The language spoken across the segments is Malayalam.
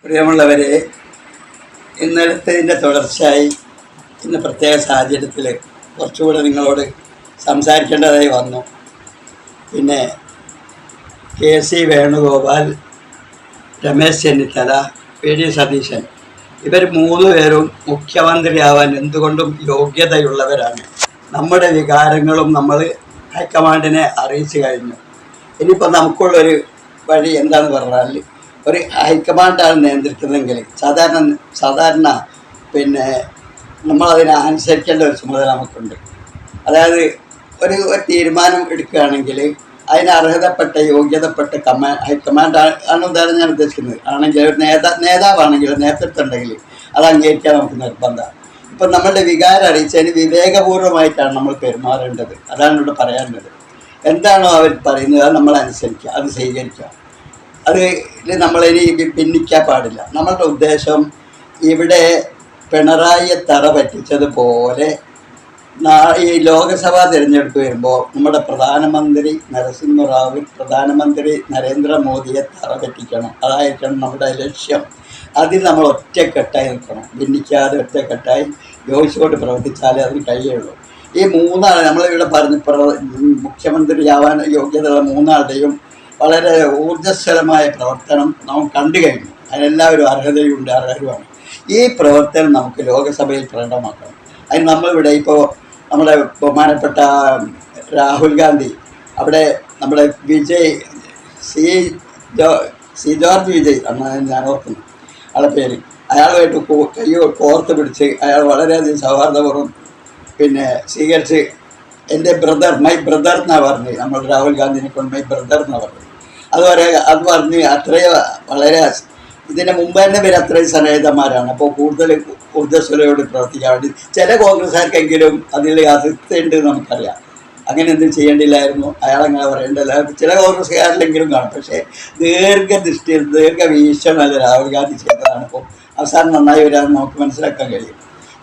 പ്രിയമുള്ളവരെ, ഇന്നലത്തതിൻ്റെ തുടർച്ചയായി ഇന്ന് പ്രത്യേക സാഹചര്യത്തിൽ കുറച്ചുകൂടെ നിങ്ങളോട് സംസാരിക്കേണ്ടതായി വന്നു. പിന്നെ KC വേണുഗോപാൽ, രമേശ് ചെന്നിത്തല, PD സതീശൻ ഇവർ 3 പേരും മുഖ്യമന്ത്രിയാവാൻ എന്തുകൊണ്ടും യോഗ്യതയുള്ളവരാണ്. നമ്മുടെ വികാരങ്ങളും നമ്മൾ ഹൈക്കമാൻഡിനെ അറിയിച്ചു കഴിഞ്ഞു. ഇനിയിപ്പോൾ നമുക്കുള്ളൊരു വഴി എന്താണെന്ന് പറഞ്ഞാൽ, ഒരു ഹൈക്കമാൻഡാണ് നിയന്ത്രിക്കുന്നതെങ്കിൽ സാധാരണ പിന്നെ നമ്മളതിനെ അനുസരിക്കേണ്ട ഒരു ചുമതല നമുക്കുണ്ട്. അതായത് ഒരു തീരുമാനം എടുക്കുകയാണെങ്കിൽ അതിന് അർഹതപ്പെട്ട യോഗ്യതപ്പെട്ട ഹൈക്കമാൻഡ് ആണ് ഉദാഹരണം ഞാൻ ഉദ്ദേശിക്കുന്നത്. ആണെങ്കിൽ ഒരു നേതാവാണെങ്കിൽ നേതൃത്വം ഉണ്ടെങ്കിൽ അത് അംഗീകരിക്കാൻ നമുക്ക് നിർബന്ധമാണ്. ഇപ്പം നമ്മളുടെ വികാരം അറിയിച്ചതിന് വിവേകപൂർവ്വമായിട്ടാണ് നമ്മൾ പെരുമാറേണ്ടത്. അതാണ് ഇവിടെ പറയാനുള്ളത്. എന്താണോ അവർ പറയുന്നത് അത് നമ്മൾ അനുസരിക്കുക, അത് സ്വീകരിക്കുക. അത് നമ്മളിനി ഭിന്നിക്കാൻ പാടില്ല. നമ്മളുടെ ഉദ്ദേശം ഇവിടെ പിണറായിയെ തറ പറ്റിച്ചതുപോലെ ഈ ലോക്സഭാ തിരഞ്ഞെടുപ്പ് വരുമ്പോൾ നമ്മുടെ പ്രധാനമന്ത്രി നരസിംഹറാവു പ്രധാനമന്ത്രി നരേന്ദ്രമോദിയെ തറ പറ്റിക്കണം. അതായിരിക്കണം നമ്മുടെ ലക്ഷ്യം. അതിൽ നമ്മൾ ഒറ്റക്കെട്ടായി നിൽക്കണം. ഭിന്നിക്കാതെ ഒറ്റക്കെട്ടായി യോജിച്ചുകൊണ്ട് പ്രവർത്തിച്ചാലേ അതിന് കഴിയുള്ളൂ. ഈ 3 ആൾ നമ്മളിവിടെ മുഖ്യമന്ത്രിയാവാൻ യോഗ്യതയുള്ള 3 ആളുടെയും വളരെ ഊർജ്ജസ്വലമായ പ്രവർത്തനം നാം കണ്ടു കഴിഞ്ഞു. അതിനെല്ലാവരും അർഹരുമാണ്. ഈ പ്രവർത്തനം നമുക്ക് ലോകസഭയിൽ പ്രകടമാക്കണം. അതിന് നമ്മളിവിടെ ഇപ്പോൾ നമ്മുടെ ബഹുമാനപ്പെട്ട രാഹുൽ ഗാന്ധി, അവിടെ നമ്മുടെ സി ജോർജ് വിജയ് എന്നാണ് ഞാൻ ഓർക്കുന്നത് ആളുടെ പേര്, അയാളുമായിട്ട് കോർത്ത് പിടിച്ച് അയാൾ വളരെയധികം സൗഹാർദ്ദപൂർവ്വം പിന്നെ സ്വീകരിച്ച് എൻ്റെ മൈ ബ്രദർ എന്നാണ് പറഞ്ഞ്, നമ്മൾ രാഹുൽ ഗാന്ധിനെ കൊണ്ട് മൈ ബ്രദർ എന്നാണ് പറഞ്ഞത്. അത് പറഞ്ഞ് അത്രയും വളരെ ഇതിന് മുമ്പ് തന്നെ പേര് അത്രയും സന്നദ്ധന്മാരാണ്. അപ്പോൾ കൂടുതൽ ഊർജ്ജസ്വലയോട് പ്രവർത്തിക്കാൻ വേണ്ടി ചില കോൺഗ്രസ്സുകാർക്കെങ്കിലും അതിൽ ആസക്തിയുണ്ട് നമുക്കറിയാം. അങ്ങനെ എന്തും ചെയ്യേണ്ടില്ലായിരുന്നു, അയാളങ്ങനെ പറയേണ്ടല്ല. ചില കോൺഗ്രസ്സുകാരിലെങ്കിലും കാണും. പക്ഷേ ദീർഘദൃഷ്ടിയിൽ ദീർഘവീക്ഷണമല്ല രാഹുൽ ഗാന്ധി ചെയ്തതാണ്. അപ്പോൾ അവസാനം നന്നായി വരാമെന്ന് നമുക്ക് മനസ്സിലാക്കാൻ കഴിയും.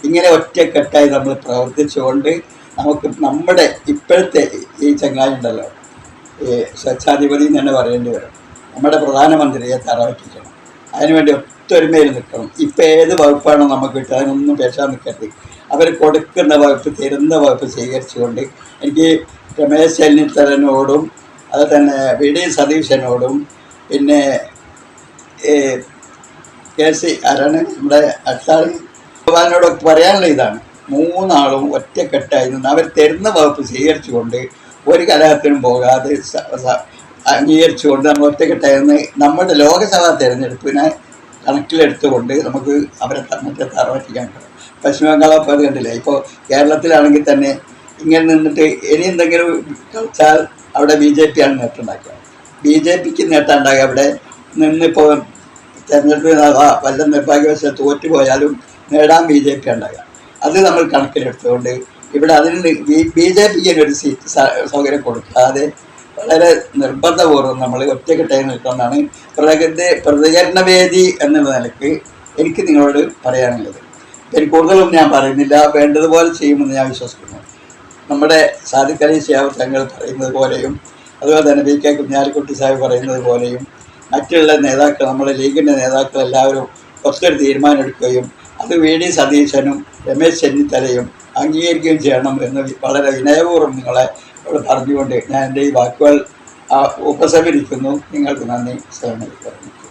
ഇങ്ങനെ ഒറ്റക്കെട്ടായി നമ്മൾ പ്രവർത്തിച്ചുകൊണ്ട് നമുക്ക് നമ്മുടെ ഇപ്പോഴത്തെ ഈ ചങ്ങായി ഉണ്ടല്ലോ, ഈ സ്വച്ഛാധിപതി എന്ന് തന്നെ പറയേണ്ടി വരും, നമ്മുടെ പ്രധാനമന്ത്രിയെ തറ വയ്ക്കണം. അതിനുവേണ്ടി ഒത്തൊരുമയിൽ നിൽക്കണം. ഇപ്പം ഏത് വകുപ്പാണോ നമുക്ക് കിട്ടുക അതിനൊന്നും പേശാൻ നിൽക്കരുത്. അവർ കൊടുക്കുന്ന വകുപ്പ്, തരുന്ന വകുപ്പ് സ്വീകരിച്ചുകൊണ്ട് എനിക്ക് രമേശ് ചെന്നിത്തലനോടും അത് തന്നെ PD സതീശനോടും പിന്നെ KC ആരാണ് നമ്മുടെ ഗോപാലിനോടൊക്കെ പറയാനുള്ള ഇതാണ്, 3 ആളും ഒറ്റക്കെട്ടായി നിന്ന് അവർ തരുന്ന വകുപ്പ് സ്വീകരിച്ചുകൊണ്ട് ഒരു കലഹത്തിനും പോകാതെ അംഗീകരിച്ചുകൊണ്ട് നമ്മൾ ഒറ്റക്കെട്ടായിരുന്നു നമ്മുടെ ലോക്സഭാ തിരഞ്ഞെടുപ്പിനെ കണക്കിലെടുത്തുകൊണ്ട് നമുക്ക് അവരെ മറ്റേ തറ പറ്റിക്കാൻ കഴിയും. പശ്ചിമ ബംഗാളൊക്കെ അത് കണ്ടില്ല. ഇപ്പോൾ കേരളത്തിലാണെങ്കിൽ തന്നെ ഇങ്ങനെ നിന്നിട്ട് ഇനി എന്തെങ്കിലും കളിച്ചാൽ അവിടെ BJP ആണ് നേട്ടമുണ്ടാക്കുക. BJPക്ക് നേട്ടമുണ്ടാകുക അവിടെ നിന്നിപ്പോൾ തിരഞ്ഞെടുപ്പ് വല്ല നിർഭാഗ്യവശാൽ തോറ്റുപോയാലും നേടാൻ BJP ഉണ്ടാകുക. അത് നമ്മൾ കണക്കിലെടുത്തുകൊണ്ട് ഇവിടെ അതിന് BJPക്ക് ഒരു സീറ്റ് സൗകര്യം കൊടുക്കാതെ വളരെ നിർബന്ധപൂർവ്വം നമ്മൾ ഒറ്റക്കെട്ടായി നിൽക്കുന്നതാണ് പ്രതികരണവേദി എന്നുള്ള നിലയ്ക്ക് എനിക്ക് നിങ്ങളോട് പറയാനുള്ളത്. എനിക്ക് കൂടുതലും ഞാൻ പറയുന്നില്ല, വേണ്ടതുപോലെ ചെയ്യുമെന്ന് ഞാൻ വിശ്വസിക്കുന്നു. നമ്മുടെ സാദിഖ് അലി ശിഹാബ് തങ്ങൾ പറയുന്നത് പോലെയും അതുപോലെ തന്നെ VK കുഞ്ഞാലിക്കുട്ടി സാഹിബ് പറയുന്നത് പോലെയും മറ്റുള്ള നേതാക്കൾ, നമ്മുടെ ലീഗിൻ്റെ നേതാക്കൾ എല്ലാവരും ഒത്തൊരു തീരുമാനം എടുക്കുകയും അത് VD സതീശനും രമേശ് ചെന്നിത്തലയും അംഗീകരിക്കുകയും ചെയ്യണം എന്ന് വളരെ വിനയപൂർവ്വം നിങ്ങളെ പറഞ്ഞുകൊണ്ട് ഞാൻ എൻ്റെ ഈ വാക്കുകൾ ഉപസംഹരിക്കുന്നു. നിങ്ങൾക്ക് നന്ദി. സലാം അലൈക്കും.